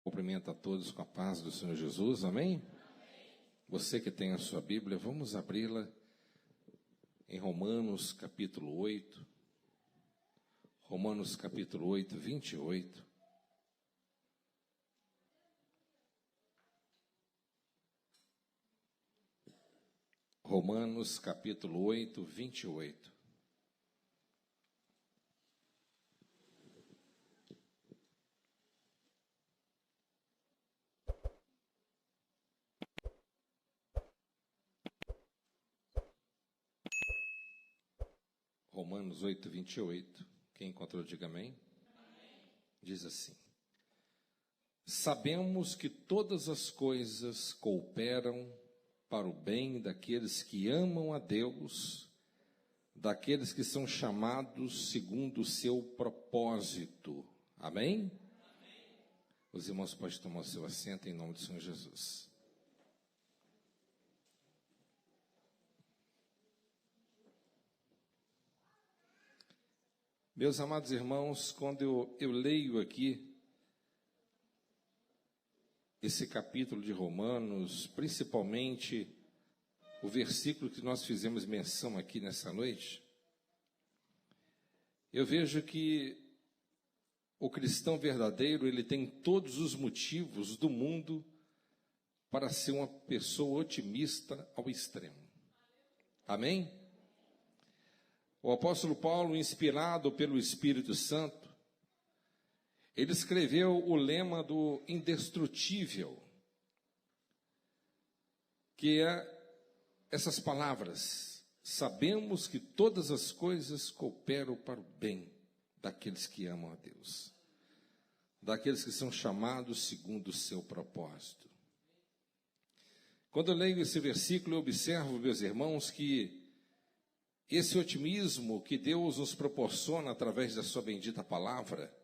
Cumprimento a todos com a paz do Senhor Jesus, amém? Você que tem a sua Bíblia, vamos abri-la em Romanos capítulo 8. Romanos capítulo 8, 28. Romanos capítulo 8, 28. Romanos 8, 28. Quem encontrou, diga amém. Diz assim: sabemos que todas as coisas cooperam para o bem daqueles que amam a Deus, daqueles que são chamados segundo o seu propósito. Amém? Os irmãos podem tomar o seu assento em nome do Senhor Jesus. Meus amados irmãos, quando eu leio aqui esse capítulo de Romanos, principalmente o versículo que nós fizemos menção aqui nessa noite, eu vejo que o cristão verdadeiro, ele tem todos os motivos do mundo para ser uma pessoa otimista ao extremo. Amém? O apóstolo Paulo, inspirado pelo Espírito Santo, ele escreveu o lema do indestrutível, que é essas palavras: sabemos que todas as coisas cooperam para o bem daqueles que amam a Deus, daqueles que são chamados segundo o seu propósito. Quando eu leio esse versículo, eu observo, meus irmãos, que esse otimismo que Deus nos proporciona através da sua bendita palavra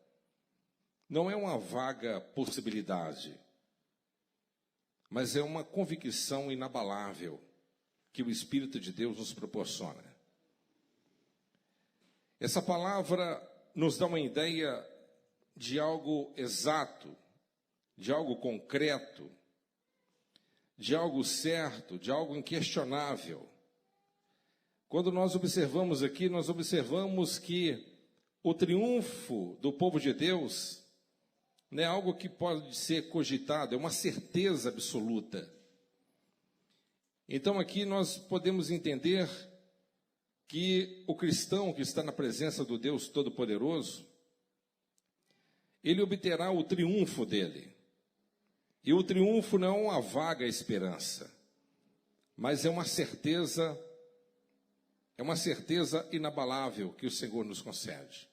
não é uma vaga possibilidade, mas é uma convicção inabalável que o Espírito de Deus nos proporciona. Essa palavra nos dá uma ideia de algo exato, de algo concreto, de algo certo, de algo inquestionável. Quando nós observamos aqui, nós observamos que o triunfo do povo de Deus não é algo que pode ser cogitado, é uma certeza absoluta. Então aqui nós podemos entender que o cristão que está na presença do Deus Todo-Poderoso, ele obterá o triunfo dele. E o triunfo não é uma vaga esperança, mas é uma certeza inabalável que o Senhor nos concede.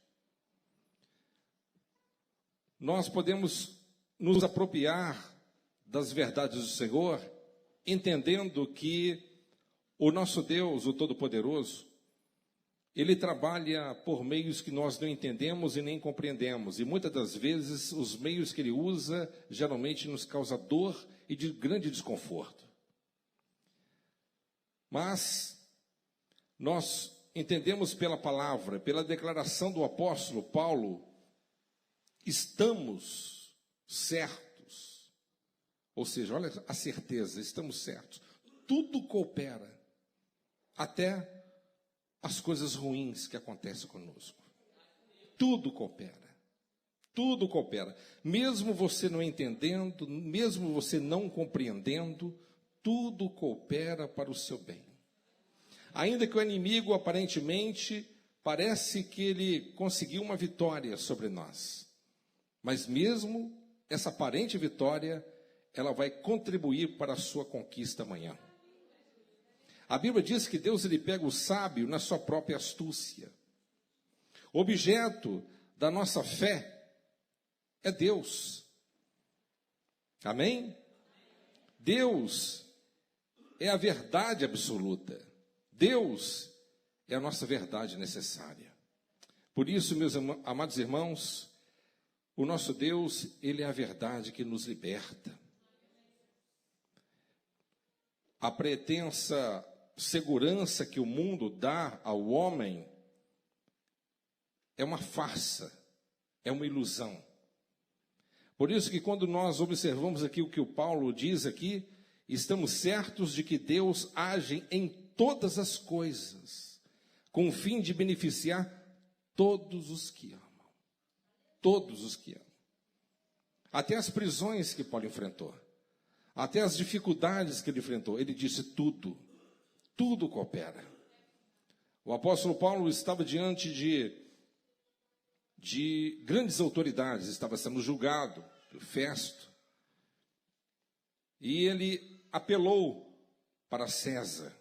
Nós podemos nos apropriar das verdades do Senhor, entendendo que o nosso Deus, o Todo-Poderoso, Ele trabalha por meios que nós não entendemos e nem compreendemos. E muitas das vezes os meios que Ele usa geralmente nos causa dor e de grande desconforto. Mas nós entendemos pela palavra, pela declaração do apóstolo Paulo, estamos certos. Ou seja, olha a certeza, estamos certos. Tudo coopera, até as coisas ruins que acontecem conosco. Tudo coopera. Tudo coopera. Mesmo você não entendendo, mesmo você não compreendendo, tudo coopera para o seu bem. Ainda que o inimigo, aparentemente, parece que ele conseguiu uma vitória sobre nós. Mas mesmo essa aparente vitória, ela vai contribuir para a sua conquista amanhã. A Bíblia diz que Deus ele pega o sábio na sua própria astúcia. O objeto da nossa fé é Deus. Amém? Deus é a verdade absoluta. Deus é a nossa verdade necessária. Por isso, meus amados irmãos, o nosso Deus, Ele é a verdade que nos liberta. A pretensa segurança que o mundo dá ao homem é uma farsa, é uma ilusão. Por isso que quando nós observamos aqui o que o Paulo diz aqui, estamos certos de que Deus age em todas as coisas, com o fim de beneficiar todos os que amam. Todos os que amam. Até as prisões que Paulo enfrentou, até as dificuldades que ele enfrentou, ele disse tudo coopera. O apóstolo Paulo estava diante de grandes autoridades, estava sendo julgado por Festo, e ele apelou para César.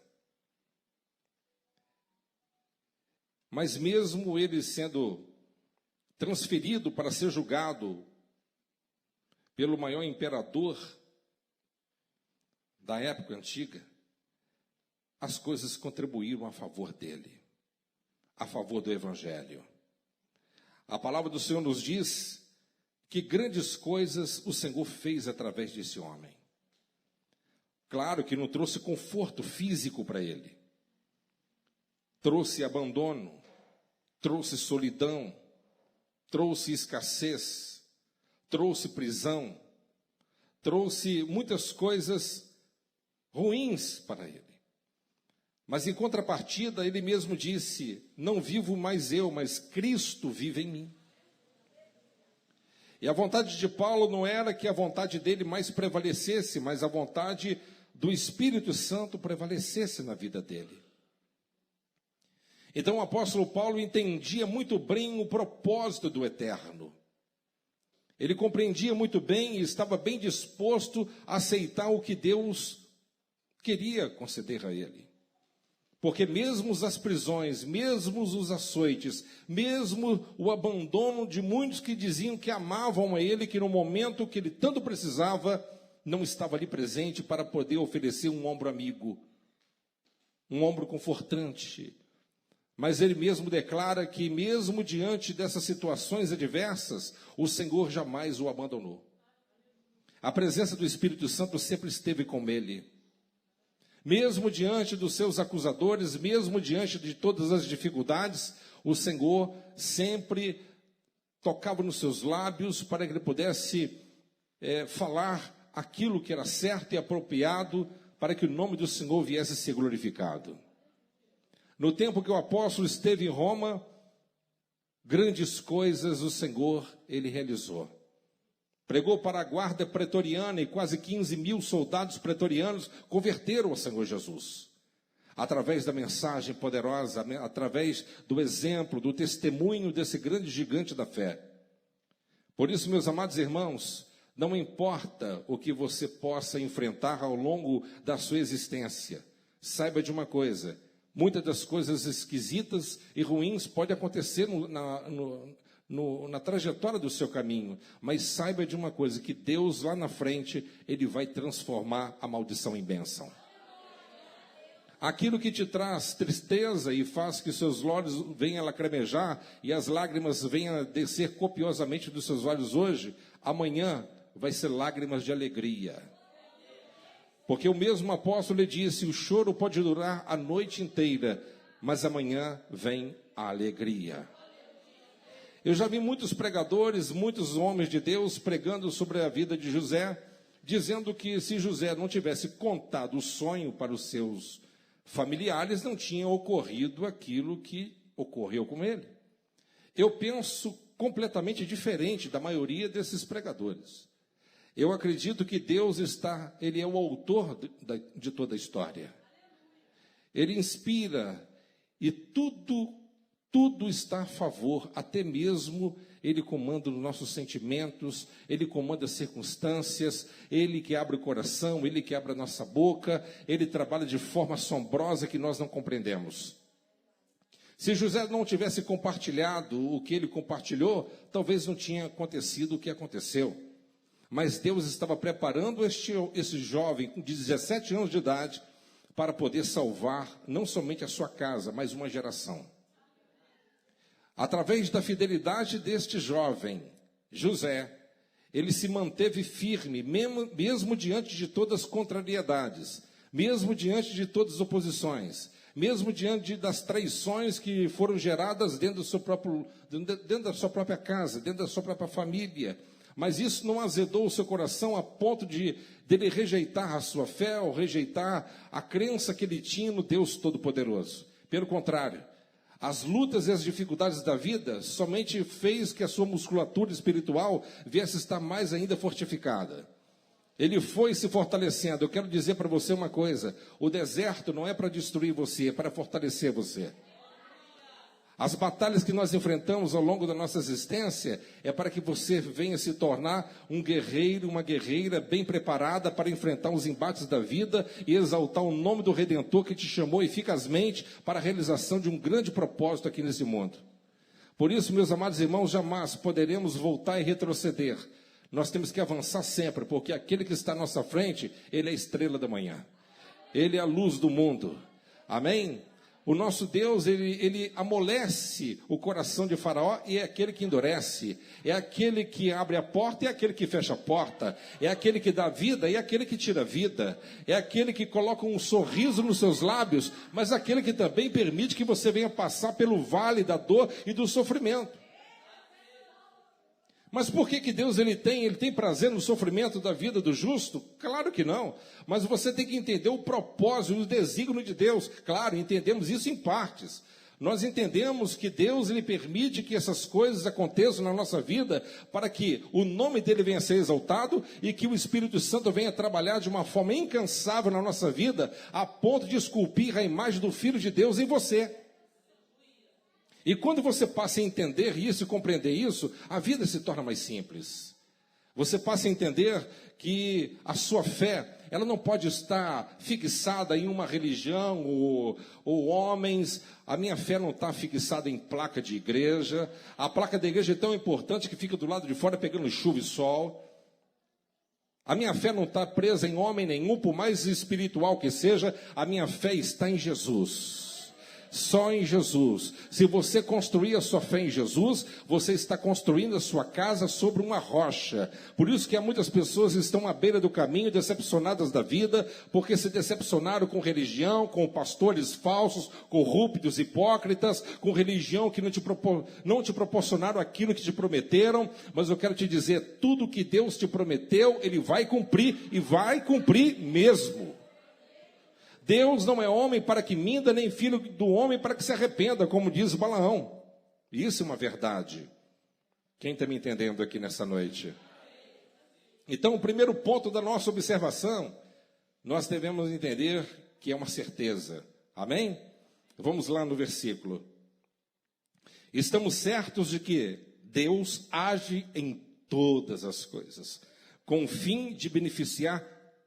Mas mesmo ele sendo transferido para ser julgado pelo maior imperador da época antiga, as coisas contribuíram a favor dele, a favor do Evangelho. A palavra do Senhor nos diz que grandes coisas o Senhor fez através desse homem. Claro que não trouxe conforto físico para ele, trouxe abandono, trouxe solidão, trouxe escassez, trouxe prisão, trouxe muitas coisas ruins para ele. Mas em contrapartida, ele mesmo disse: não vivo mais eu, mas Cristo vive em mim. E a vontade de Paulo não era que a vontade dele mais prevalecesse, mas a vontade do Espírito Santo prevalecesse na vida dele. Então o apóstolo Paulo entendia muito bem o propósito do eterno. Ele compreendia muito bem e estava bem disposto a aceitar o que Deus queria conceder a ele. Porque mesmo as prisões, mesmo os açoites, mesmo o abandono de muitos que diziam que amavam a ele, que no momento que ele tanto precisava, não estava ali presente para poder oferecer um ombro amigo, um ombro confortante. Mas ele mesmo declara que mesmo diante dessas situações adversas, o Senhor jamais o abandonou. A presença do Espírito Santo sempre esteve com ele. Mesmo diante dos seus acusadores, mesmo diante de todas as dificuldades, o Senhor sempre tocava nos seus lábios para que ele pudesse falar aquilo que era certo e apropriado para que o nome do Senhor viesse a ser glorificado. No tempo que o apóstolo esteve em Roma, grandes coisas o Senhor, ele realizou. Pregou para a guarda pretoriana e quase 15 mil soldados pretorianos converteram ao Senhor Jesus. Através da mensagem poderosa, através do exemplo, do testemunho desse grande gigante da fé. Por isso, meus amados irmãos, não importa o que você possa enfrentar ao longo da sua existência, saiba de uma coisa: muitas das coisas esquisitas e ruins podem acontecer na trajetória do seu caminho, mas saiba de uma coisa, que Deus lá na frente, Ele vai transformar a maldição em bênção. Aquilo que te traz tristeza e faz que seus olhos venham a lacrimejar e as lágrimas venham a descer copiosamente dos seus olhos hoje, amanhã vai ser lágrimas de alegria. Porque o mesmo apóstolo lhe disse: o choro pode durar a noite inteira, mas amanhã vem a alegria. Eu já vi muitos pregadores, muitos homens de Deus pregando sobre a vida de José, dizendo que se José não tivesse contado o sonho para os seus familiares, não tinha ocorrido aquilo que ocorreu com ele. Eu penso completamente diferente da maioria desses pregadores. Eu acredito que Deus Ele é o autor de toda a história. Ele inspira e tudo está a favor, até mesmo Ele comanda os nossos sentimentos, Ele comanda as circunstâncias, Ele que abre o coração, Ele que abre a nossa boca, Ele trabalha de forma assombrosa que nós não compreendemos. Se José não tivesse compartilhado o que ele compartilhou, talvez não tinha acontecido o que aconteceu. Mas Deus estava preparando esse jovem com 17 anos de idade para poder salvar não somente a sua casa, mas uma geração. Através da fidelidade deste jovem, José, ele se manteve firme, mesmo diante de todas as contrariedades, mesmo diante de todas as oposições, mesmo diante das traições que foram geradas dentro da sua própria casa, dentro da sua própria família. Mas isso não azedou o seu coração a ponto de dele rejeitar a sua fé ou rejeitar a crença que ele tinha no Deus Todo-Poderoso. Pelo contrário, as lutas e as dificuldades da vida somente fez que a sua musculatura espiritual viesse a estar mais ainda fortificada. Ele foi se fortalecendo. Eu quero dizer para você uma coisa: o deserto não é para destruir você, é para fortalecer você. As batalhas que nós enfrentamos ao longo da nossa existência é para que você venha se tornar um guerreiro, uma guerreira bem preparada para enfrentar os embates da vida e exaltar o nome do Redentor que te chamou eficazmente para a realização de um grande propósito aqui nesse mundo. Por isso, meus amados irmãos, jamais poderemos voltar e retroceder. Nós temos que avançar sempre, porque aquele que está à nossa frente, ele é a estrela da manhã. Ele é a luz do mundo. Amém? O nosso Deus, ele amolece o coração de Faraó e é aquele que endurece. É aquele que abre a porta e é aquele que fecha a porta. É aquele que dá vida e é aquele que tira vida. É aquele que coloca um sorriso nos seus lábios, mas é aquele que também permite que você venha passar pelo vale da dor e do sofrimento. Mas por que Deus ele tem prazer no sofrimento da vida do justo? Claro que não. Mas você tem que entender o propósito, o desígnio de Deus. Claro, entendemos isso em partes. Nós entendemos que Deus ele permite que essas coisas aconteçam na nossa vida para que o nome dele venha a ser exaltado e que o Espírito Santo venha trabalhar de uma forma incansável na nossa vida, a ponto de esculpir a imagem do Filho de Deus em você. E quando você passa a entender isso e compreender isso, a vida se torna mais simples. Você passa a entender que a sua fé, ela não pode estar fixada em uma religião ou homens. A minha fé não está fixada em placa de igreja. A placa da igreja é tão importante que fica do lado de fora pegando chuva e sol. A minha fé não está presa em homem nenhum, por mais espiritual que seja. A minha fé está em Jesus. Só em Jesus. Se você construir a sua fé em Jesus, você está construindo a sua casa sobre uma rocha. Por isso que há muitas pessoas que estão à beira do caminho, decepcionadas da vida, porque se decepcionaram com religião, com pastores falsos, corruptos, hipócritas, com religião que não te proporcionaram aquilo que te prometeram. Mas eu quero te dizer, tudo que Deus te prometeu, Ele vai cumprir, e vai cumprir mesmo. Deus não é homem para que minta, nem filho do homem para que se arrependa, como diz Balaão. Isso é uma verdade. Quem está me entendendo aqui nessa noite? Então, o primeiro ponto da nossa observação, nós devemos entender que é uma certeza. Amém? Vamos lá no versículo. Estamos certos de que Deus age em todas as coisas, com o fim de beneficiar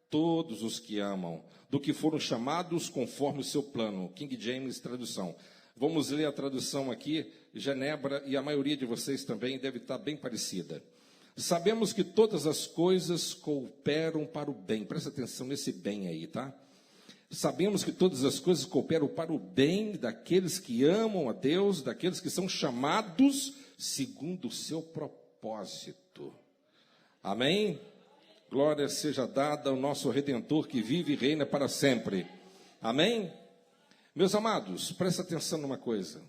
todos os que amam, do que foram chamados conforme o seu plano. King James tradução. Vamos ler a tradução aqui, Genebra, e a maioria de vocês também deve estar bem parecida. Sabemos que todas as coisas cooperam para o bem. Presta atenção nesse bem aí, tá? Sabemos que todas as coisas cooperam para o bem daqueles que amam a Deus, daqueles que são chamados segundo o seu propósito. Amém? Glória seja dada ao nosso Redentor que vive e reina para sempre. Amém? Meus amados, presta atenção numa coisa.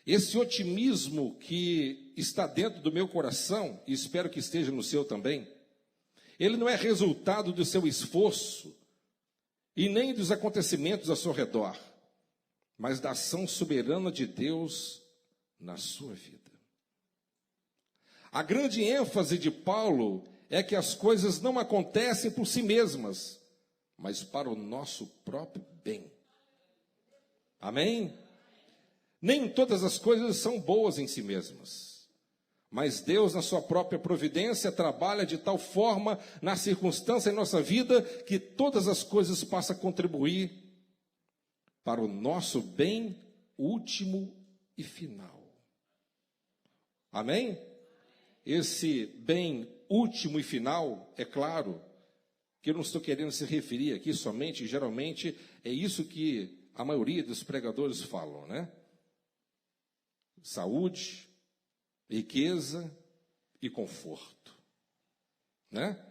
Esse otimismo que está dentro do meu coração, e espero que esteja no seu também, ele não é resultado do seu esforço e nem dos acontecimentos ao seu redor, mas da ação soberana de Deus na sua vida. A grande ênfase de Paulo é que as coisas não acontecem por si mesmas, mas para o nosso próprio bem. Amém? Nem todas as coisas são boas em si mesmas, mas Deus, na sua própria providência, trabalha de tal forma na circunstância em nossa vida que todas as coisas passam a contribuir para o nosso bem último e final. Amém? Esse bem último e final, é claro, que eu não estou querendo se referir aqui somente, geralmente, é isso que a maioria dos pregadores falam, né? Saúde, riqueza e conforto, né?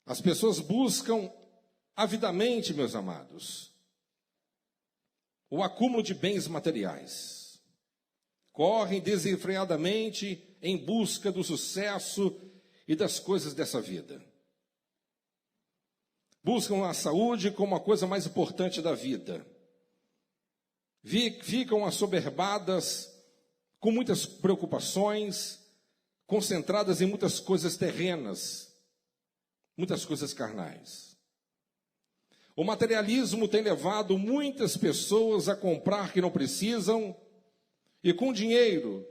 As pessoas buscam avidamente, meus amados, o acúmulo de bens materiais, correm desenfreadamente em busca do sucesso e das coisas dessa vida. Buscam a saúde como a coisa mais importante da vida. Ficam assoberbadas com muitas preocupações, concentradas em muitas coisas terrenas, muitas coisas carnais. O materialismo tem levado muitas pessoas a comprar que não precisam e com dinheiro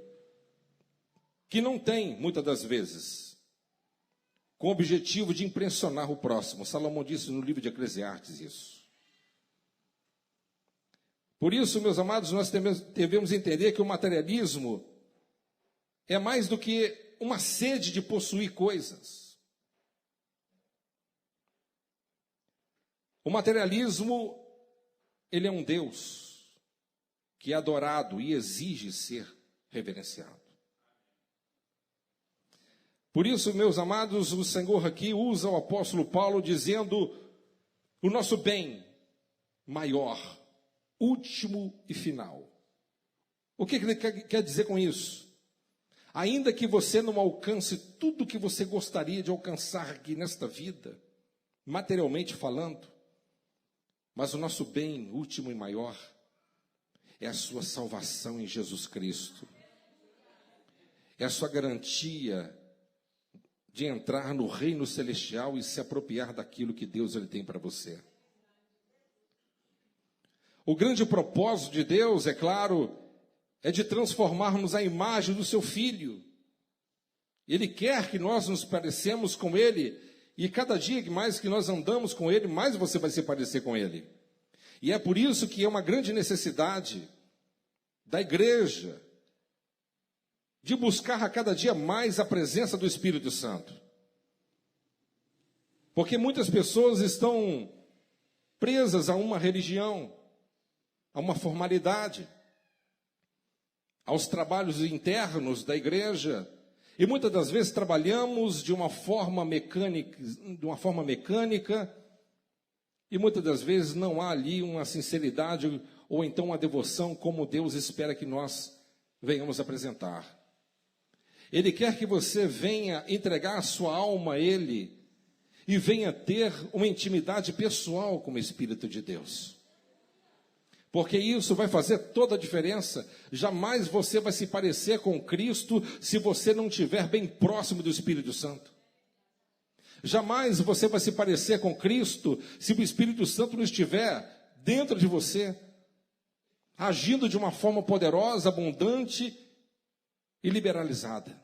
que não tem, muitas das vezes, com o objetivo de impressionar o próximo. Salomão disse no livro de Eclesiastes isso. Por isso, meus amados, nós devemos entender que o materialismo é mais do que uma sede de possuir coisas. O materialismo, ele é um Deus que é adorado e exige ser reverenciado. Por isso, meus amados, o Senhor aqui usa o apóstolo Paulo dizendo o nosso bem maior, último e final. O que ele quer dizer com isso? Ainda que você não alcance tudo que você gostaria de alcançar aqui nesta vida, materialmente falando, mas o nosso bem último e maior é a sua salvação em Jesus Cristo. É a sua garantia de entrar no reino celestial e se apropriar daquilo que Deus ele tem para você. O grande propósito de Deus, é claro, é de transformarmos a imagem do seu Filho. Ele quer que nós nos parecemos com Ele, e cada dia mais que nós andamos com Ele, mais você vai se parecer com Ele. E é por isso que é uma grande necessidade da igreja de buscar a cada dia mais a presença do Espírito Santo. Porque muitas pessoas estão presas a uma religião, a uma formalidade, aos trabalhos internos da igreja, e muitas das vezes trabalhamos de uma forma mecânica, e muitas das vezes não há ali uma sinceridade ou então uma devoção como Deus espera que nós venhamos apresentar. Ele quer que você venha entregar a sua alma a Ele e venha ter uma intimidade pessoal com o Espírito de Deus. Porque isso vai fazer toda a diferença. Jamais você vai se parecer com Cristo se você não estiver bem próximo do Espírito Santo. Jamais você vai se parecer com Cristo se o Espírito Santo não estiver dentro de você, agindo de uma forma poderosa, abundante e liberalizada.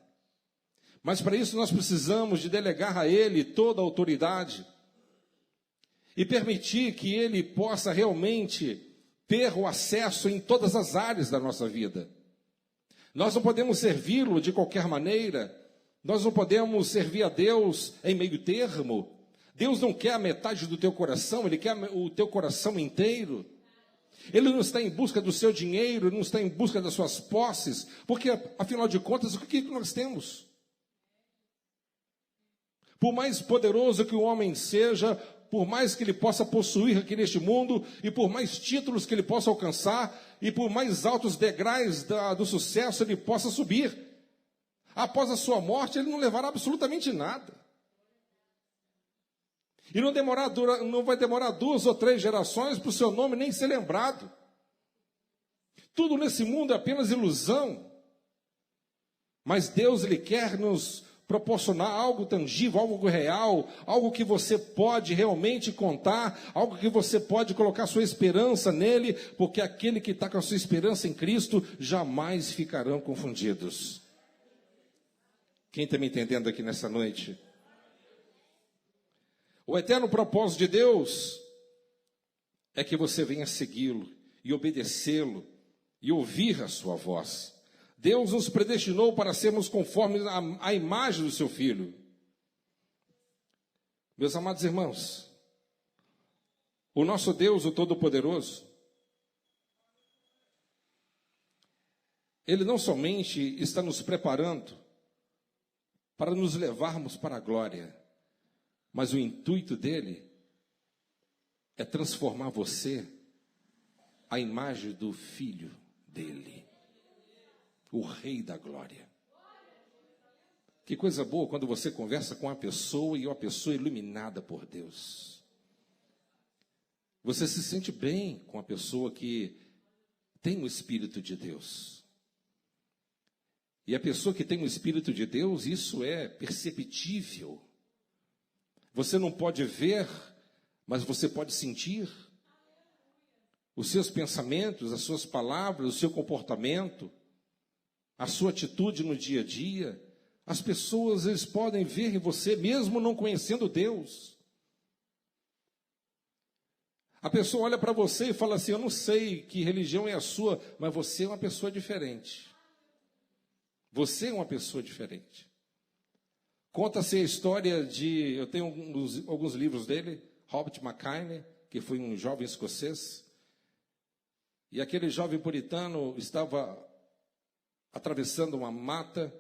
Mas para isso nós precisamos de delegar a Ele toda a autoridade e permitir que Ele possa realmente ter o acesso em todas as áreas da nossa vida. Nós não podemos servi-lo de qualquer maneira, nós não podemos servir a Deus em meio termo. Deus não quer a metade do teu coração, Ele quer o teu coração inteiro. Ele não está em busca do seu dinheiro, Ele não está em busca das suas posses, porque, afinal de contas, o que nós temos? Por mais poderoso que o homem seja, por mais que ele possa possuir aqui neste mundo, e por mais títulos que ele possa alcançar, e por mais altos degraus do sucesso ele possa subir, após a sua morte ele não levará absolutamente nada. E não vai demorar 2 ou 3 gerações para o seu nome nem ser lembrado. Tudo nesse mundo é apenas ilusão. Mas Deus, Ele quer nos proporcionar algo tangível, algo real, algo que você pode realmente contar, algo que você pode colocar sua esperança nele, porque aquele que está com a sua esperança em Cristo jamais ficarão confundidos. Quem está me entendendo aqui nessa noite? O eterno propósito de Deus é que você venha segui-lo e obedecê-lo e ouvir a sua voz. Deus nos predestinou para sermos conformes à imagem do seu Filho. Meus amados irmãos, o nosso Deus, o Todo-Poderoso, Ele não somente está nos preparando para nos levarmos para a glória, mas o intuito dele é transformar você à imagem do Filho dele. o Rei da Glória. Que coisa boa quando você conversa com uma pessoa e uma pessoa iluminada por Deus. Você se sente bem com a pessoa que tem o Espírito de Deus. E a pessoa que tem o Espírito de Deus, isso é perceptível. Você não pode ver, mas você pode sentir. Os seus pensamentos, as suas palavras, o seu comportamento, a sua atitude no dia a dia. As pessoas, eles podem ver em você, mesmo não conhecendo Deus. A pessoa olha para você e fala assim, eu não sei que religião é a sua, mas você é uma pessoa diferente. Você é uma pessoa diferente. Conta-se a história de, eu tenho alguns livros dele, Robert McCain, que foi um jovem escocês, e aquele jovem puritano estava atravessando uma mata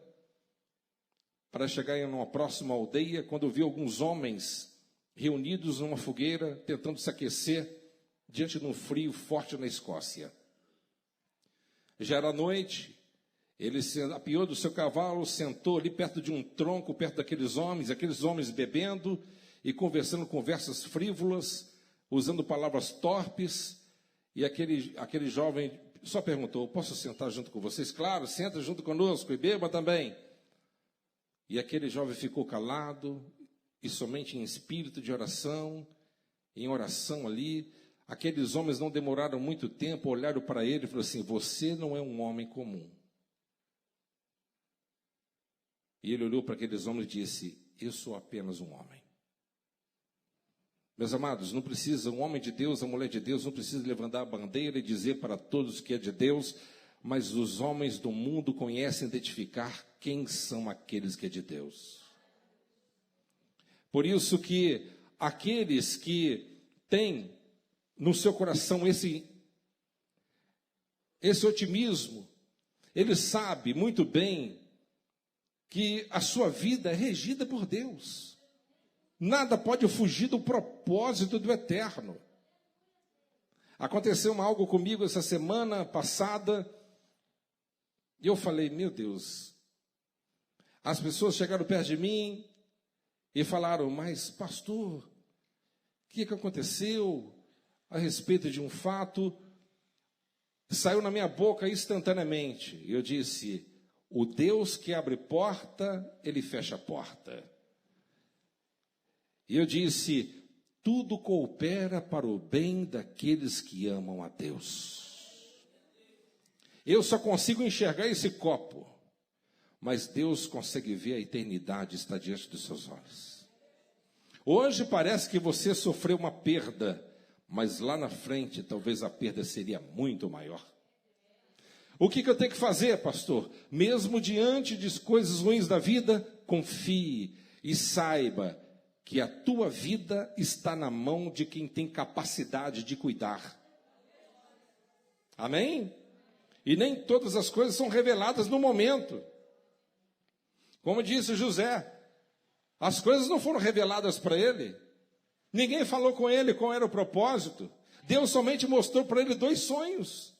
para chegar em uma próxima aldeia, quando viu alguns homens reunidos numa fogueira, tentando se aquecer diante de um frio forte na Escócia. Já era noite, ele se apiou do seu cavalo, sentou ali perto de um tronco, perto daqueles homens bebendo e conversando conversas frívolas, usando palavras torpes, e aquele jovem só perguntou, posso sentar junto com vocês? Claro, senta junto conosco e beba também. E aquele jovem ficou calado, e somente em espírito de oração, em oração ali, aqueles homens não demoraram muito tempo, olharam para ele e falaram assim, você não é um homem comum. E ele olhou para aqueles homens e disse, eu sou apenas um homem. Meus amados, não precisa, um homem de Deus, a mulher de Deus, não precisa levantar a bandeira e dizer para todos que é de Deus, mas os homens do mundo conhecem identificar quem são aqueles que é de Deus. Por isso que aqueles que têm no seu coração esse otimismo, ele sabe muito bem que a sua vida é regida por Deus. Nada pode fugir do propósito do eterno. Aconteceu algo comigo essa semana passada, e eu falei, meu Deus, as pessoas chegaram perto de mim e falaram, mas pastor, o que aconteceu a respeito de um fato? Saiu na minha boca instantaneamente. Eu disse, o Deus que abre porta, ele fecha a porta. E eu disse, tudo coopera para o bem daqueles que amam a Deus. Eu só consigo enxergar esse copo, mas Deus consegue ver a eternidade está diante dos seus olhos. Hoje parece que você sofreu uma perda, mas lá na frente talvez a perda seria muito maior. O que eu tenho que fazer, pastor? Mesmo diante de coisas ruins da vida, confie e saiba que a tua vida está na mão de quem tem capacidade de cuidar. Amém? E nem todas as coisas são reveladas no momento. Como disse José, as coisas não foram reveladas para ele. Ninguém falou com ele qual era o propósito. Deus somente mostrou para ele 2 sonhos.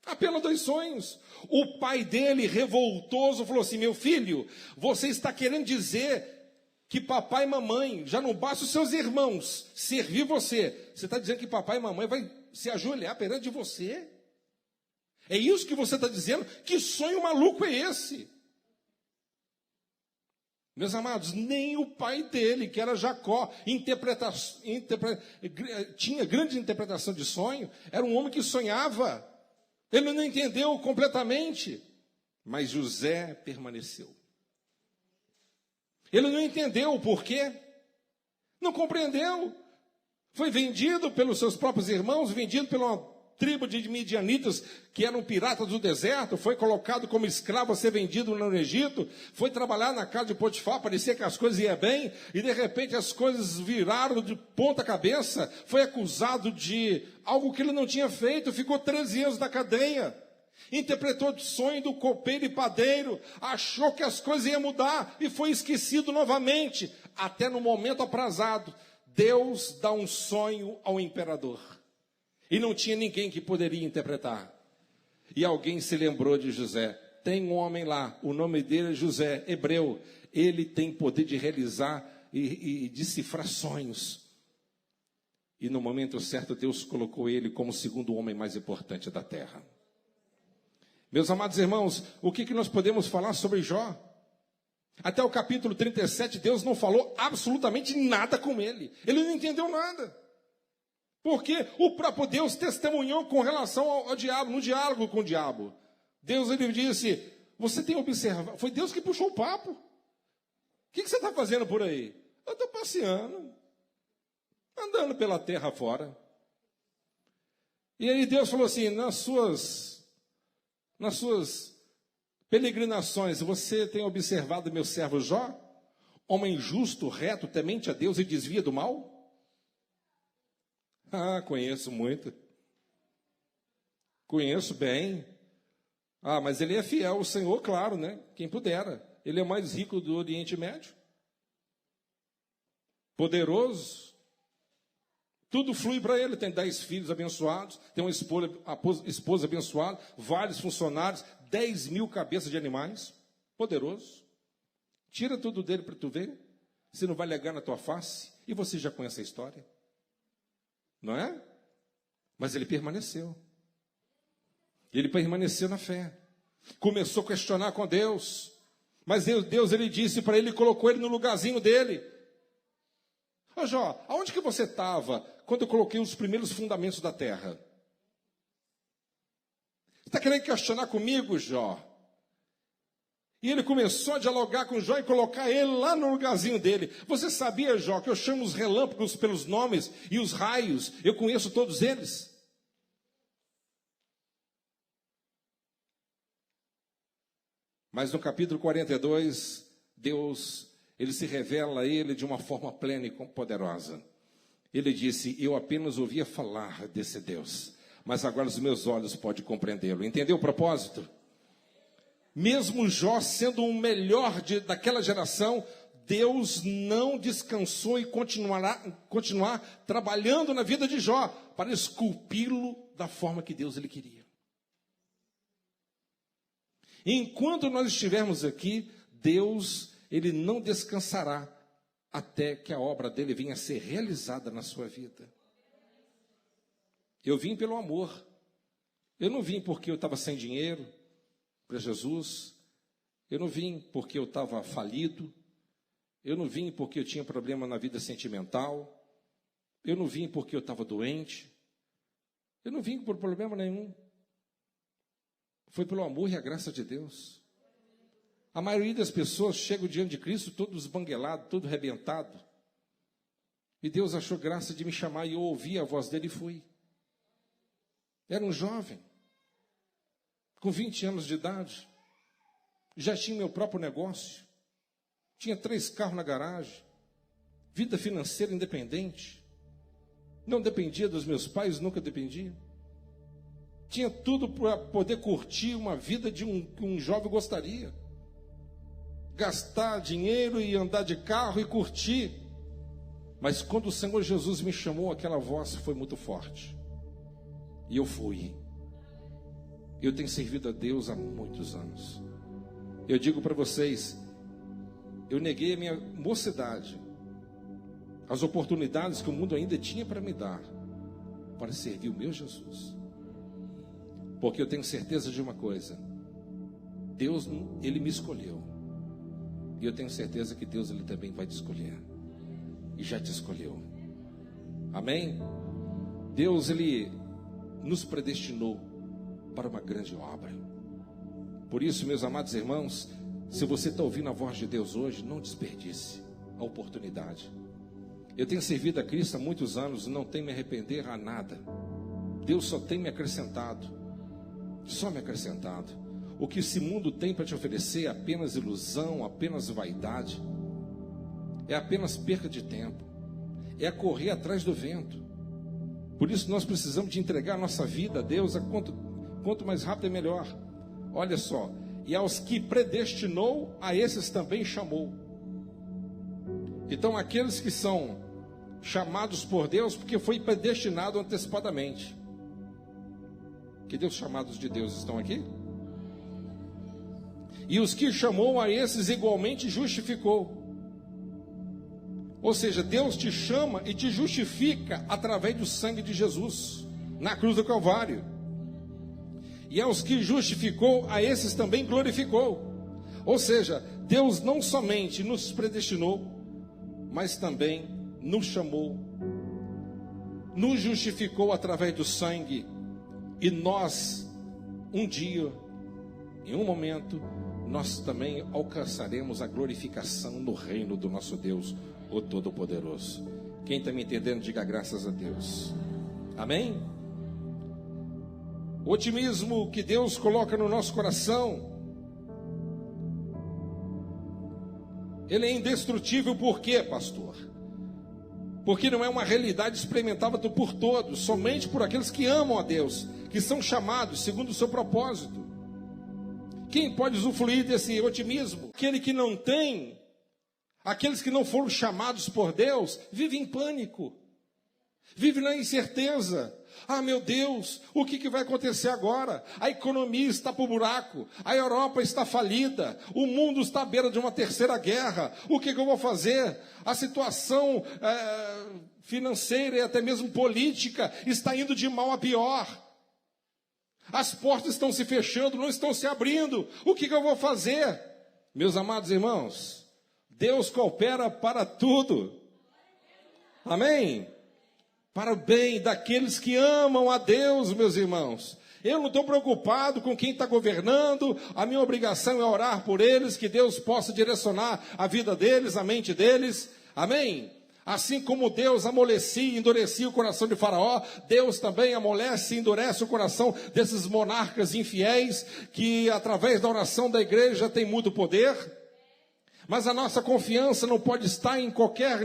Apenas 2 sonhos. O pai dele, revoltoso, falou assim, meu filho, você está querendo dizer que papai e mamãe, já não basta os seus irmãos servir você. Você está dizendo que papai e mamãe vai se ajoelhar perante você? É isso que você está dizendo? Que sonho maluco é esse? Meus amados, nem o pai dele, que era Jacó, tinha grande interpretação de sonho, era um homem que sonhava. Ele não entendeu completamente, mas José permaneceu. Ele não entendeu o porquê, não compreendeu. Foi vendido pelos seus próprios irmãos, vendido pela uma tribo de midianitas, que eram piratas do deserto, foi colocado como escravo a ser vendido no Egito, foi trabalhar na casa de Potifar, parecia que as coisas iam bem, e de repente as coisas viraram de ponta cabeça, foi acusado de algo que ele não tinha feito, ficou 13 anos na cadeia, interpretou o sonho do copeiro e padeiro, achou que as coisas iam mudar, e foi esquecido novamente, até no momento aprazado. Deus dá um sonho ao imperador. E não tinha ninguém que poderia interpretar. E alguém se lembrou de José. tem um homem lá, o nome dele é José, hebreu. Ele tem poder de realizar e decifrar sonhos. E no momento certo, Deus colocou ele como o segundo homem mais importante da terra. Meus amados irmãos, o que nós podemos falar sobre Jó? Até o capítulo 37, Deus não falou absolutamente nada com ele. Ele não entendeu nada. Porque o próprio Deus testemunhou com relação ao diabo, no diálogo com o diabo. Deus, ele disse, você tem observado, foi Deus que puxou o papo. O que você está fazendo por aí? Eu estou passeando, andando pela terra fora. E aí Deus falou assim, nas suas peregrinações, você tem observado meu servo Jó? Homem justo, reto, temente a Deus e desvia do mal? Ah, conheço muito. Conheço bem. Ah, mas ele é fiel ao Senhor, claro, né? Quem pudera. Ele é o mais rico do Oriente Médio. Poderoso. Tudo flui para ele. Tem 10 filhos abençoados, tem uma esposa abençoada, vários funcionários, 10.000 cabeças de animais. Poderoso. Tira tudo dele para tu ver. Se não vai legar na tua face. E você já conhece a história. Não é? Mas ele permaneceu. Ele permaneceu na fé. Começou a questionar com Deus. Mas Deus ele disse para ele, colocou ele no lugarzinho dele. Ô Jó, aonde que você estava quando eu coloquei os primeiros fundamentos da terra? Você está querendo questionar comigo, Jó? E ele começou a dialogar com Jó e colocar ele lá no lugarzinho dele. Você sabia, Jó, que eu chamo os relâmpagos pelos nomes e os raios, eu conheço todos eles? Mas no capítulo 42, Deus, ele se revela a ele de uma forma plena e poderosa. Ele disse, eu apenas ouvia falar desse Deus, mas agora os meus olhos podem compreendê-lo. Entendeu o propósito? Mesmo Jó sendo o melhor daquela geração, Deus não descansou e continuar trabalhando na vida de Jó para esculpi-lo da forma que Deus ele queria. Enquanto nós estivermos aqui, Deus ele não descansará até que a obra dele venha a ser realizada na sua vida. Eu vim pelo amor. Eu não vim porque eu estava sem dinheiro para Jesus. Eu não vim porque eu estava falido. Eu não vim porque eu tinha problema na vida sentimental. Eu não vim porque eu estava doente. Eu não vim por problema nenhum. Foi pelo amor e a graça de Deus. A maioria das pessoas chegam diante de Cristo todo esbanguelado, todo arrebentado. E Deus achou graça de me chamar e eu ouvi a voz dele e fui. Era um jovem, com 20 anos de idade. Já tinha meu próprio negócio. Tinha 3 carros na garagem. Vida financeira independente. Não dependia dos meus pais, nunca dependia. Tinha tudo para poder curtir uma vida que um jovem gostaria. Gastar dinheiro e andar de carro e curtir. Mas quando o Senhor Jesus me chamou, aquela voz foi muito forte. E eu fui. Eu tenho servido a Deus há muitos anos. Eu digo para vocês, eu neguei a minha mocidade, as oportunidades que o mundo ainda tinha para me dar, para servir o meu Jesus. Porque eu tenho certeza de uma coisa, Deus, ele me escolheu. E eu tenho certeza que Deus, ele também vai te escolher. E já te escolheu. Amém? Deus, ele nos predestinou para uma grande obra. Por isso, meus amados irmãos, se você está ouvindo a voz de Deus hoje, não desperdice a oportunidade. Eu tenho servido a Cristo há muitos anos e não tenho me arrepender a nada. Deus só tem me acrescentado. Só me acrescentado. O que esse mundo tem para te oferecer é apenas ilusão, apenas vaidade. É apenas perca de tempo. É correr atrás do vento. Por isso nós precisamos de entregar a nossa vida a Deus. Quanto mais rápido é melhor. Olha só. E aos que predestinou, a esses também chamou. Então aqueles que são chamados por Deus, porque foi predestinado antecipadamente. Que Deus chamados de Deus estão aqui? E os que chamou, a esses igualmente justificou. Ou seja, Deus te chama e te justifica através do sangue de Jesus, na cruz do Calvário. E aos que justificou, a esses também glorificou. Ou seja, Deus não somente nos predestinou, mas também nos chamou, nos justificou através do sangue. E nós, um dia, em um momento, nós também alcançaremos a glorificação no reino do nosso Deus, o Todo-Poderoso. Quem está me entendendo, diga graças a Deus. Amém? O otimismo que Deus coloca no nosso coração, ele é indestrutível. Por quê, pastor? Porque não é uma realidade experimentada por todos, somente por aqueles que amam a Deus, que são chamados segundo o seu propósito. Quem pode usufruir desse otimismo? Aquele que não tem, aqueles que não foram chamados por Deus, vivem em pânico, vivem na incerteza. Ah, meu Deus, o que vai acontecer agora? A economia está para o buraco, a Europa está falida, o mundo está à beira de uma terceira guerra. O que eu vou fazer? A situação financeira e até mesmo política está indo de mal a pior. As portas estão se fechando, não estão se abrindo. O que eu vou fazer? Meus amados irmãos, Deus coopera para tudo. Amém? Para o bem daqueles que amam a Deus, meus irmãos. Eu não estou preocupado com quem está governando. A minha obrigação é orar por eles, que Deus possa direcionar a vida deles, a mente deles. Amém? Assim como Deus amolecia e endurecia o coração de Faraó, Deus também amolece e endurece o coração desses monarcas infiéis, que através da oração da igreja tem muito poder. Mas a nossa confiança não pode estar em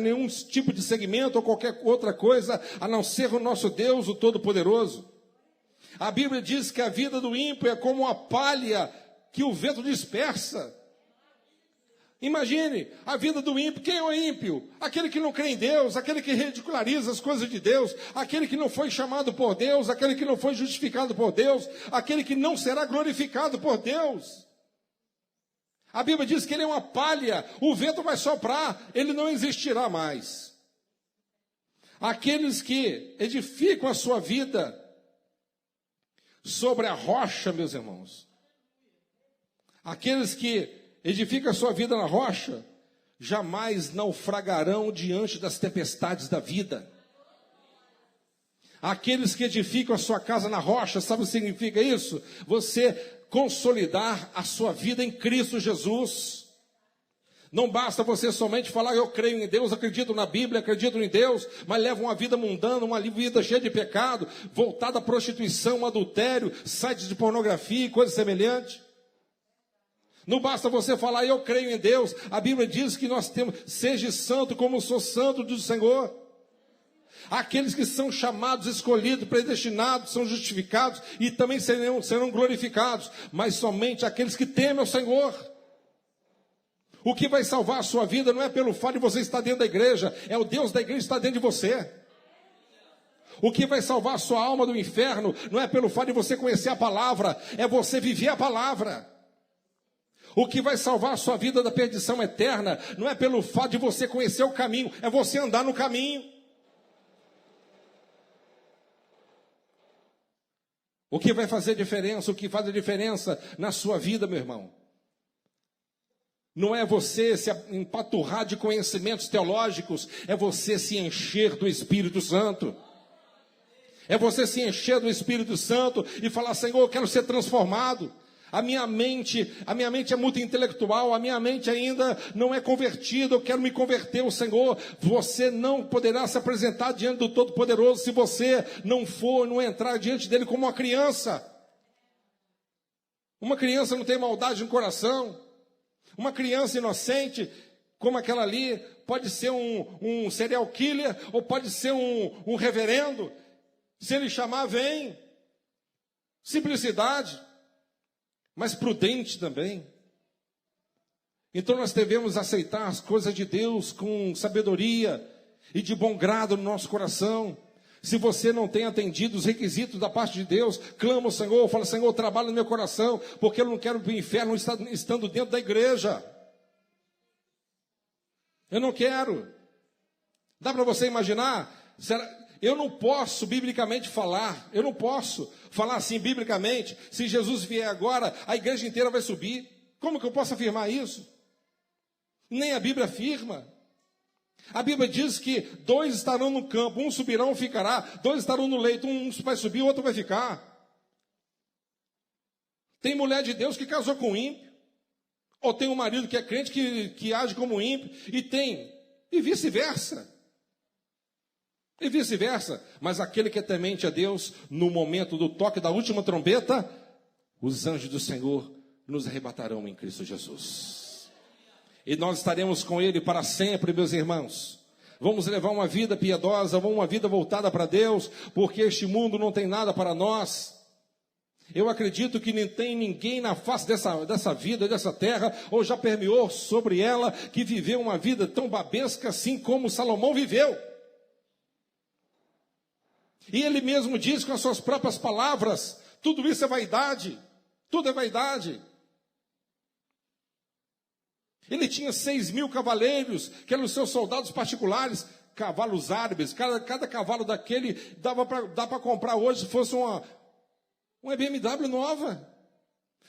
nenhum tipo de segmento ou qualquer outra coisa, a não ser o nosso Deus, o Todo-Poderoso. A Bíblia diz que a vida do ímpio é como uma palha que o vento dispersa. Imagine a vida do ímpio. Quem é o ímpio? Aquele que não crê em Deus, aquele que ridiculariza as coisas de Deus, aquele que não foi chamado por Deus, aquele que não foi justificado por Deus, aquele que não será glorificado por Deus. A Bíblia diz que ele é uma palha, o vento vai soprar, ele não existirá mais. Aqueles que edificam a sua vida sobre a rocha, meus irmãos, aqueles que edificam a sua vida na rocha, jamais naufragarão diante das tempestades da vida. Aqueles que edificam a sua casa na rocha, sabe o que significa isso? Você consolidar a sua vida em Cristo Jesus. Não basta você somente falar, eu creio em Deus, acredito na Bíblia, acredito em Deus, mas leva uma vida mundana, uma vida cheia de pecado, voltada à prostituição, adultério, sites de pornografia e coisas semelhantes. Não basta você falar, eu creio em Deus. A Bíblia diz que nós temos, seja santo como eu sou santo do Senhor. Aqueles que são chamados, escolhidos, predestinados, são justificados e também serão glorificados. Mas somente aqueles que temem ao Senhor. O que vai salvar a sua vida não é pelo fato de você estar dentro da igreja, é o Deus da igreja que está dentro de você. O que vai salvar a sua alma do inferno não é pelo fato de você conhecer a palavra, é você viver a palavra. O que vai salvar a sua vida da perdição eterna não é pelo fato de você conhecer o caminho, é você andar no caminho. O que vai fazer diferença, o que faz a diferença na sua vida, meu irmão, não é você se empaturrar de conhecimentos teológicos, é você se encher do Espírito Santo. É você se encher do Espírito Santo e falar, Senhor, eu quero ser transformado. A minha mente é muito intelectual, a minha mente ainda não é convertida, eu quero me converter ao Senhor. Você não poderá se apresentar diante do Todo-Poderoso se você não entrar diante dele como uma criança. Uma criança não tem maldade no coração. Uma criança inocente, como aquela ali, pode ser um serial killer ou pode ser um reverendo. Se ele chamar, vem. Simplicidade. Mas prudente também. Então nós devemos aceitar as coisas de Deus com sabedoria e de bom grado no nosso coração. Se você não tem atendido os requisitos da parte de Deus, clama ao Senhor, fala: Senhor, trabalha no meu coração, porque eu não quero ir para o inferno estando dentro da igreja. Eu não quero. Dá para você imaginar? Eu não posso biblicamente falar, eu não posso falar assim biblicamente. Se Jesus vier agora, a igreja inteira vai subir. Como que eu posso afirmar isso? Nem a Bíblia afirma. A Bíblia diz que 2 estarão no campo, um subirá, um ficará, 2 estarão no leito, um vai subir, o outro vai ficar. Tem mulher de Deus que casou com ímpio, ou tem um marido que é crente que age como ímpio, e vice-versa. E vice-versa. Mas aquele que é temente a Deus, no momento do toque da última trombeta, os anjos do Senhor nos arrebatarão em Cristo Jesus. E nós estaremos com Ele para sempre, meus irmãos. Vamos levar uma vida piedosa, uma vida voltada para Deus, porque este mundo não tem nada para nós. Eu acredito que não tem ninguém na face dessa vida, dessa terra, ou já permeou sobre ela, que viveu uma vida tão babesca assim como Salomão viveu. E ele mesmo diz com as suas próprias palavras: tudo isso é vaidade, tudo é vaidade. Ele tinha 6.000 cavaleiros, que eram os seus soldados particulares, cavalos árabes. Cada cavalo daquele dá para comprar hoje, se fosse uma BMW nova.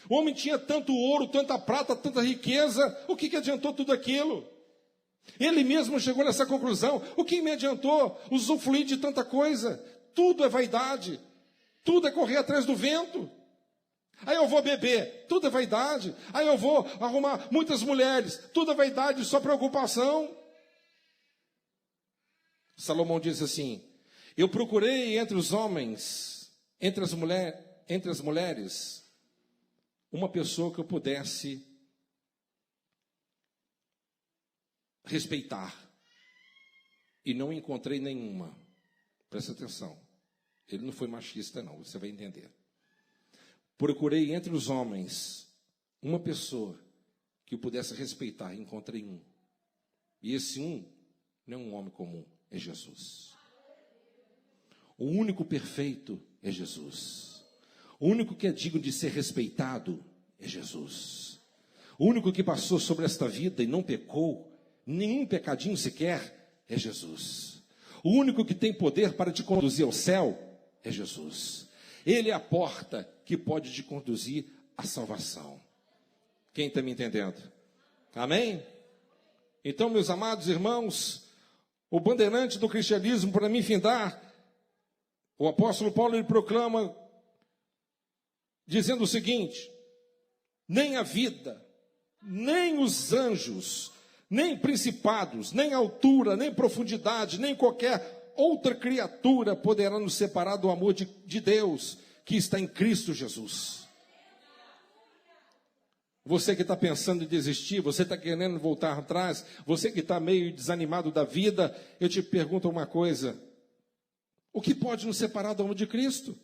O homem tinha tanto ouro, tanta prata, tanta riqueza. O que adiantou tudo aquilo? Ele mesmo chegou nessa conclusão: o que me adiantou usufruir de tanta coisa? Tudo é vaidade, tudo é correr atrás do vento. Aí eu vou beber, tudo é vaidade. Aí eu vou arrumar muitas mulheres, tudo é vaidade, só preocupação. Salomão diz assim: eu procurei entre os homens, entre as mulheres, uma pessoa que eu pudesse respeitar, e não encontrei nenhuma. Presta atenção, ele não foi machista não, você vai entender. Procurei entre os homens uma pessoa que eu pudesse respeitar, e encontrei um. E esse um não é um homem comum, é Jesus. O único perfeito é Jesus. O único que é digno de ser respeitado é Jesus. O único que passou sobre esta vida e não pecou, nenhum pecadinho sequer, é Jesus. O único que tem poder para te conduzir ao céu é Jesus. Ele é a porta que pode te conduzir à salvação. Quem está me entendendo? Amém? Então, meus amados irmãos, o bandeirante do cristianismo, para mim findar, o apóstolo Paulo, ele proclama, dizendo o seguinte: nem a vida, nem os anjos, nem principados, nem altura, nem profundidade, nem qualquer outra criatura poderá nos separar do amor de Deus, que está em Cristo Jesus. Você que está pensando em desistir, você está querendo voltar atrás, você que está meio desanimado da vida, eu te pergunto uma coisa: o que pode nos separar do amor de Cristo?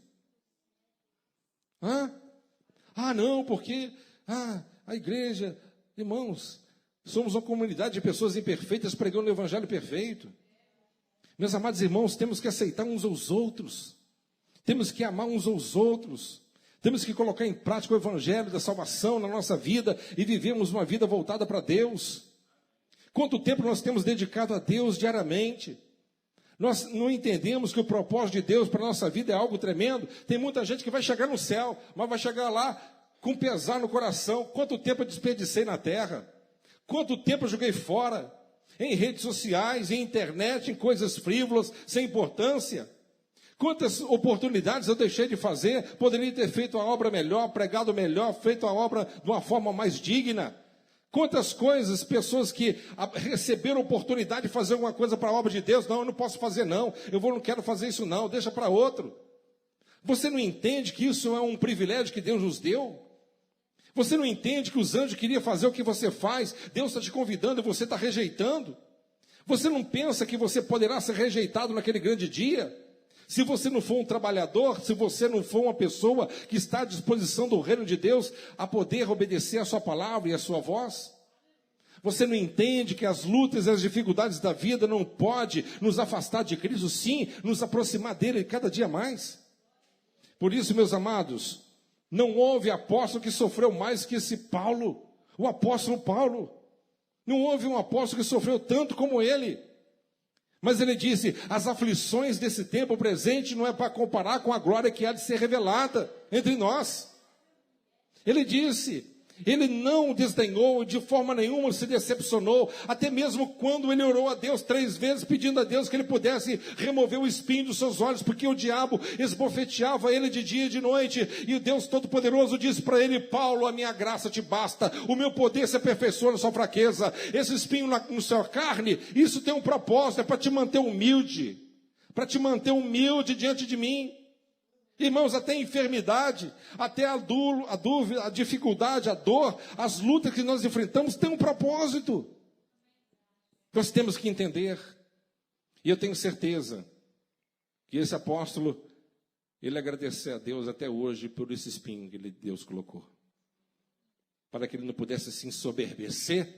Não, porque a igreja, irmãos, somos uma comunidade de pessoas imperfeitas pregando o evangelho perfeito. Meus amados irmãos, temos que aceitar uns aos outros, temos que amar uns aos outros, temos que colocar em prática o evangelho da salvação na nossa vida e vivermos uma vida voltada para Deus. Quanto tempo nós temos dedicado a Deus diariamente? Nós não entendemos que o propósito de Deus para a nossa vida é algo tremendo. Tem muita gente que vai chegar no céu, mas vai chegar lá com pesar no coração. Quanto tempo eu desperdicei na terra? Quanto tempo eu joguei fora? Em redes sociais, em internet, em coisas frívolas, sem importância. Quantas oportunidades eu deixei de fazer? Poderia ter feito a obra melhor, pregado melhor, feito a obra de uma forma mais digna. Quantas coisas, pessoas que receberam oportunidade de fazer alguma coisa para a obra de Deus, não, eu não posso fazer não, não quero fazer isso não, deixa para outro. Você não entende que isso é um privilégio que Deus nos deu? Você não entende que os anjos queriam fazer o que você faz? Deus está te convidando e você está rejeitando. Você não pensa que você poderá ser rejeitado naquele grande dia? Se você não for um trabalhador, se você não for uma pessoa que está à disposição do reino de Deus, a poder obedecer a sua palavra e a sua voz? Você não entende que as lutas e as dificuldades da vida não podem nos afastar de Cristo, sim, nos aproximar dele cada dia mais. Por isso, meus amados, não houve apóstolo que sofreu mais que esse Paulo, o apóstolo Paulo. Não houve um apóstolo que sofreu tanto como ele. Mas ele disse, as aflições desse tempo presente não é para comparar com a glória que há de ser revelada entre nós. Ele disse, ele não desdenhou, de forma nenhuma se decepcionou, até mesmo quando ele orou a Deus 3 vezes, pedindo a Deus que ele pudesse remover o espinho dos seus olhos, porque o diabo esbofeteava ele de dia e de noite, e o Deus Todo-Poderoso disse para ele, Paulo, a minha graça te basta, o meu poder se aperfeiçoa na sua fraqueza. Esse espinho na sua carne, isso tem um propósito, é para te manter humilde, diante de mim. Irmãos, até a enfermidade, até a dúvida, a dificuldade, a dor, as lutas que nós enfrentamos têm um propósito. Nós temos que entender. E eu tenho certeza que esse apóstolo, ele agradeceu a Deus até hoje por esse espinho que Deus colocou. Para que ele não pudesse se ensoberbecer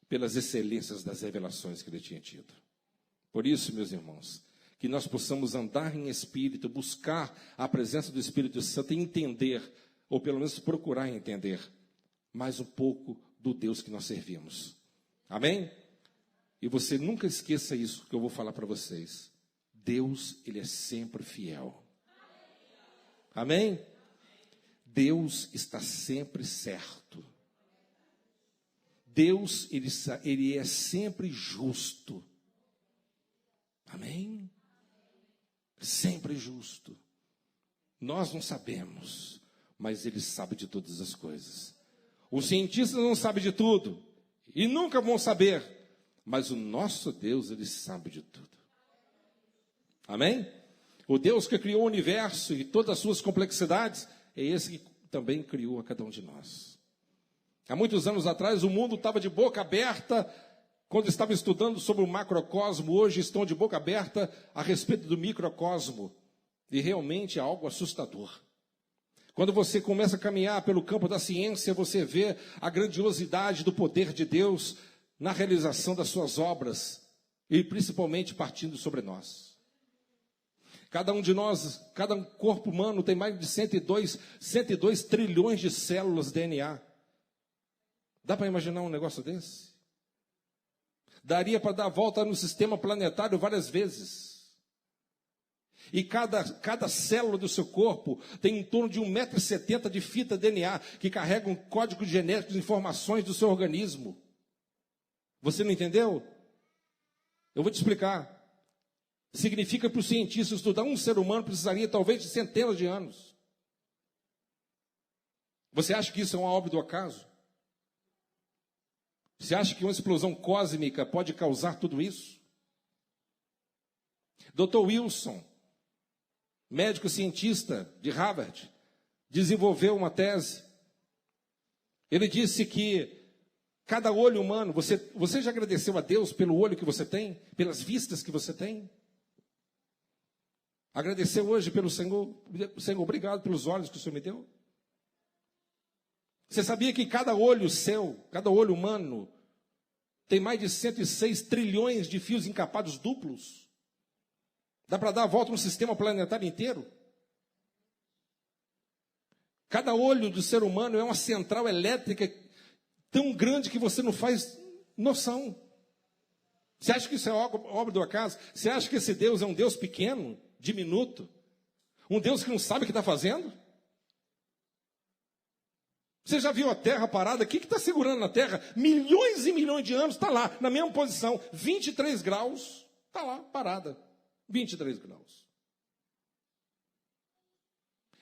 pelas excelências das revelações que ele tinha tido. Por isso, meus irmãos, que nós possamos andar em espírito, buscar a presença do Espírito Santo e entender, ou pelo menos procurar entender, mais um pouco do Deus que nós servimos. Amém? E você nunca esqueça isso que eu vou falar para vocês. Deus, ele é sempre fiel. Amém? Deus está sempre certo. Deus, ele é sempre justo. Amém? Sempre justo. Nós não sabemos, mas ele sabe de todas as coisas. Os cientistas não sabem de tudo e nunca vão saber, mas o nosso Deus, ele sabe de tudo. Amém? O Deus que criou o universo e todas as suas complexidades é esse que também criou a cada um de nós. Há muitos anos atrás o mundo estava de boca aberta quando estava estudando sobre o macrocosmo. Hoje estão de boca aberta a respeito do microcosmo. E realmente é algo assustador. Quando você começa a caminhar pelo campo da ciência, você vê a grandiosidade do poder de Deus na realização das suas obras, e principalmente partindo sobre nós. Cada um de nós, cada corpo humano tem mais de 102 trilhões de células DNA. Dá para imaginar um negócio desse? Daria para dar a volta no sistema planetário várias vezes. E cada célula do seu corpo tem em torno de 1,70 m de fita DNA, que carrega um código genético de informações do seu organismo. Você não entendeu? Eu vou te explicar. Significa que para o cientista estudar um ser humano precisaria talvez de centenas de anos. Você acha que isso é uma obra do acaso? Você acha que uma explosão cósmica pode causar tudo isso? Dr. Wilson, médico cientista de Harvard, desenvolveu uma tese. Ele disse que cada olho humano, você já agradeceu a Deus pelo olho que você tem? Pelas vistas que você tem? Agradeceu hoje pelo Senhor? Senhor, obrigado pelos olhos que o Senhor me deu? Você sabia que cada olho seu, cada olho humano, tem mais de 106 trilhões de fios encapados duplos? Dá para dar a volta no sistema planetário inteiro? Cada olho do ser humano é uma central elétrica tão grande que você não faz noção. Você acha que isso é obra do acaso? Você acha que esse Deus é um Deus pequeno, diminuto? Um Deus que não sabe o que está fazendo? Você já viu a Terra parada? O que está segurando na Terra? Milhões e milhões de anos, está lá, na mesma posição, 23 graus, está lá, parada, 23 graus.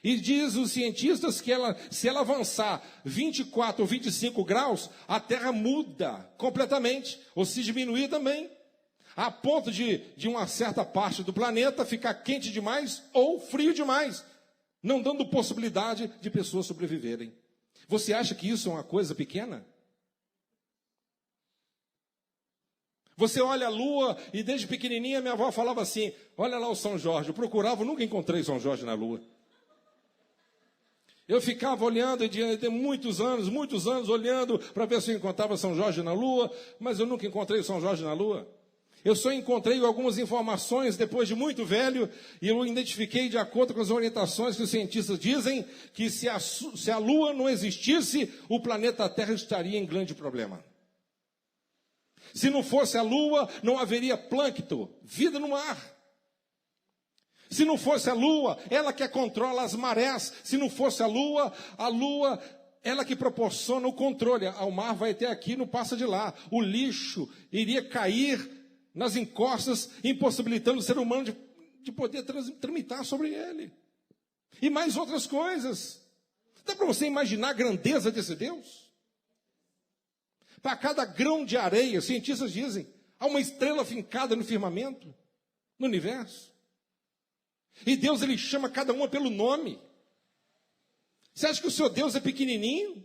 E diz os cientistas que se ela avançar 24 ou 25 graus, a Terra muda completamente, ou se diminuir também, a ponto de uma certa parte do planeta ficar quente demais ou frio demais, não dando possibilidade de pessoas sobreviverem. Você acha que isso é uma coisa pequena? Você olha a lua e desde pequenininha minha avó falava assim, olha lá o São Jorge, eu procurava, nunca encontrei São Jorge na lua. Eu ficava olhando de muitos anos, olhando para ver se eu encontrava São Jorge na Lua, mas eu nunca encontrei o São Jorge na Lua. Eu só encontrei algumas informações depois de muito velho, e eu identifiquei de acordo com as orientações que os cientistas dizem, que se a Lua não existisse, o planeta Terra estaria em grande problema. Se não fosse a Lua, não haveria plâncton, vida no mar. Se não fosse a Lua, ela que controla as marés. Se não fosse a Lua, ela que proporciona o controle. O mar vai até aqui, não passa de lá. O lixo iria cair nas encostas, impossibilitando o ser humano de poder tramitar sobre ele. E mais outras coisas. Dá para você imaginar a grandeza desse Deus? Para cada grão de areia, cientistas dizem, há uma estrela fincada no firmamento, no universo. E Deus, ele chama cada uma pelo nome. Você acha que o seu Deus é pequenininho?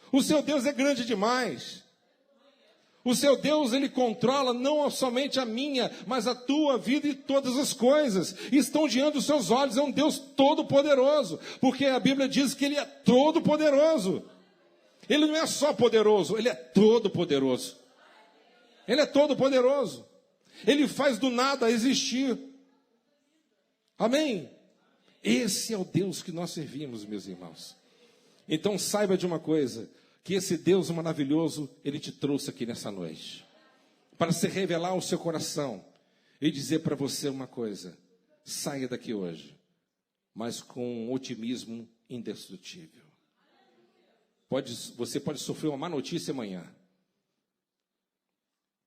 O seu Deus é grande demais. O seu Deus, ele controla não somente a minha, mas a tua vida e todas as coisas. Estão diante dos seus olhos, é um Deus todo-poderoso. Porque a Bíblia diz que ele é todo-poderoso. Ele não é só poderoso, ele é todo-poderoso. Ele é todo-poderoso. Ele faz do nada existir. Amém? Esse é o Deus que nós servimos, meus irmãos. Então saiba de uma coisa, que esse Deus maravilhoso, ele te trouxe aqui nessa noite, para se revelar ao seu coração, e dizer para você uma coisa: saia daqui hoje, mas com um otimismo indestrutível. Você pode sofrer uma má notícia amanhã.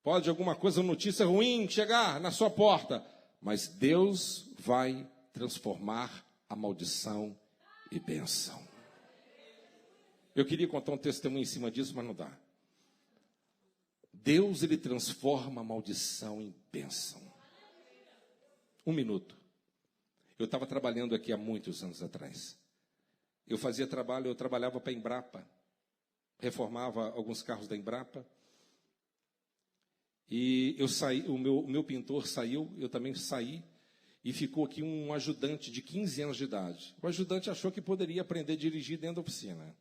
Pode alguma coisa, notícia ruim, chegar na sua porta. Mas Deus vai transformar a maldição e bênção. Eu queria contar um testemunho em cima disso, mas não dá. Deus, ele transforma a maldição em bênção. 1 minuto. Eu estava trabalhando aqui há muitos anos atrás. Eu trabalhava para a Embrapa. Reformava alguns carros da Embrapa. E eu saí, o meu pintor saiu, eu também saí, e ficou aqui um ajudante de 15 anos de idade. O ajudante achou que poderia aprender a dirigir dentro da oficina.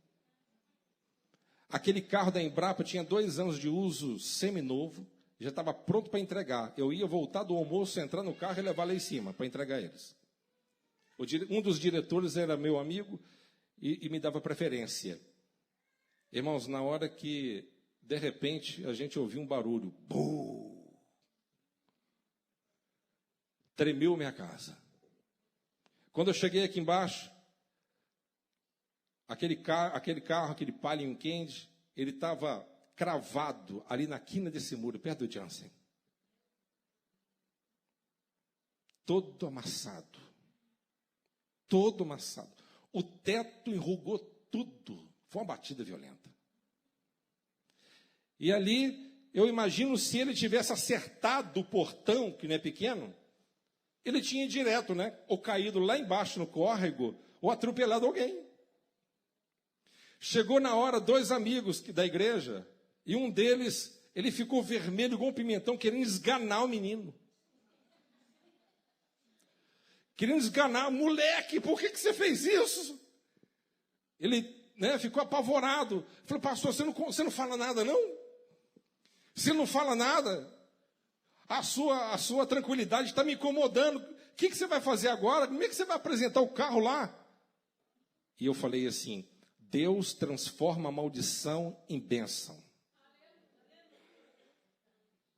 Aquele carro da Embrapa tinha 2 anos de uso seminovo, já estava pronto para entregar. Eu ia voltar do almoço, entrar no carro e levar lá em cima para entregar eles. Um dos diretores era meu amigo e me dava preferência. Irmãos, na hora que, de repente, a gente ouviu um barulho. Bum! Tremeu minha casa. Quando eu cheguei aqui embaixo, aquele carro, aquele Palio Candy, ele estava cravado ali na quina desse muro, perto do Jansen. Todo amassado. Todo amassado. O teto enrugou tudo. Foi uma batida violenta. E ali, eu imagino se ele tivesse acertado o portão, que não é pequeno, ele tinha ido direto, né? Ou caído lá embaixo no córrego, ou atropelado alguém. Chegou na hora 2 amigos da igreja, e um deles, ele ficou vermelho igual um pimentão, querendo esganar o menino. Querendo esganar, moleque, por que você fez isso? Ele, ficou apavorado. Falou, pastor, você não fala nada, não? Você não fala nada? A sua tranquilidade está me incomodando. O que você vai fazer agora? Como é que você vai apresentar o carro lá? E eu falei assim: Deus transforma a maldição em bênção.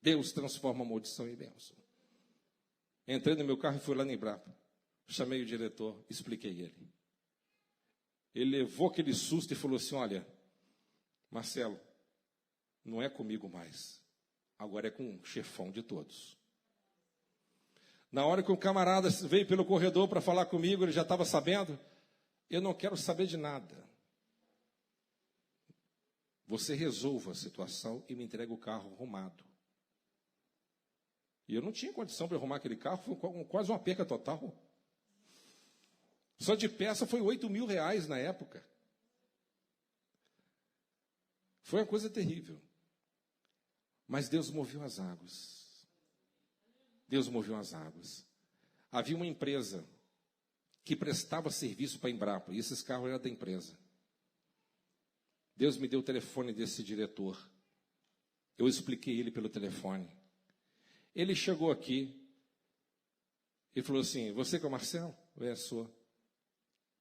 Deus transforma a maldição em bênção. Entrei no meu carro e fui lá na Embrapa. Chamei o diretor, expliquei ele. Ele levou aquele susto e falou assim: olha, Marcelo, não é comigo mais. Agora é com o chefão de todos. Na hora que um camarada veio pelo corredor para falar comigo, ele já estava sabendo. Eu não quero saber de nada. Você resolva a situação e me entrega o carro arrumado. E eu não tinha condição para arrumar aquele carro, foi quase uma perca total. Só de peça foi R$8.000 na época. Foi uma coisa terrível. Mas Deus moveu as águas. Deus moveu as águas. Havia uma empresa que prestava serviço para a Embrapa, e esses carros eram da empresa. Deus me deu o telefone desse diretor. Eu expliquei ele pelo telefone. Ele chegou aqui e falou assim: você que é o Marcelo? Eu sou.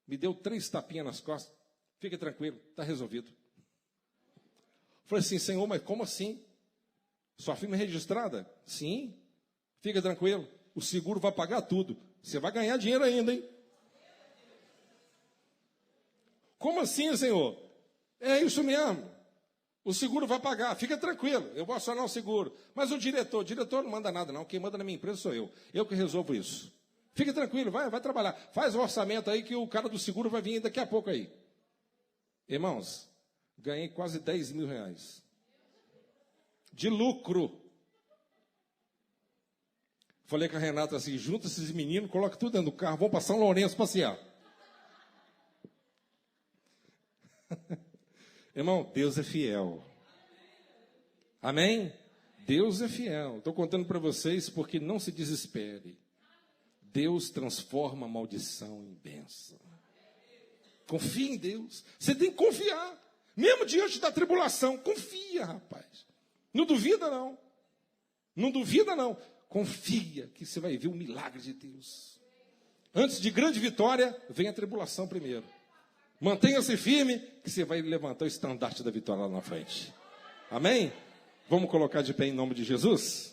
Me deu 3 tapinhas nas costas. Fica tranquilo, está resolvido. Falei assim: Senhor, mas como assim? Sua firma é registrada? Sim. Fica tranquilo, o seguro vai pagar tudo. Você vai ganhar dinheiro ainda, hein? Como assim, Senhor? É isso mesmo. O seguro vai pagar, fica tranquilo, eu vou acionar o seguro. Mas o diretor não manda nada não, quem manda na minha empresa sou eu. Eu que resolvo isso. Fica tranquilo, vai trabalhar. Faz o orçamento aí que o cara do seguro vai vir daqui a pouco aí. Irmãos, ganhei quase 10 mil reais. De lucro. Falei com a Renata assim: junta esses meninos, coloca tudo dentro do carro, vamos para São Lourenço passear. Irmão, Deus é fiel. Amém? Deus é fiel. Estou contando para vocês porque não se desespere. Deus transforma a maldição em bênção. Confie em Deus. Você tem que confiar. Mesmo diante da tribulação, confia, rapaz. Não duvida, não. Não duvida, não. Confia que você vai ver o milagre de Deus. Antes de grande vitória, vem a tribulação primeiro. Mantenha-se firme, que você vai levantar o estandarte da vitória lá na frente. Amém? Vamos colocar de pé em nome de Jesus?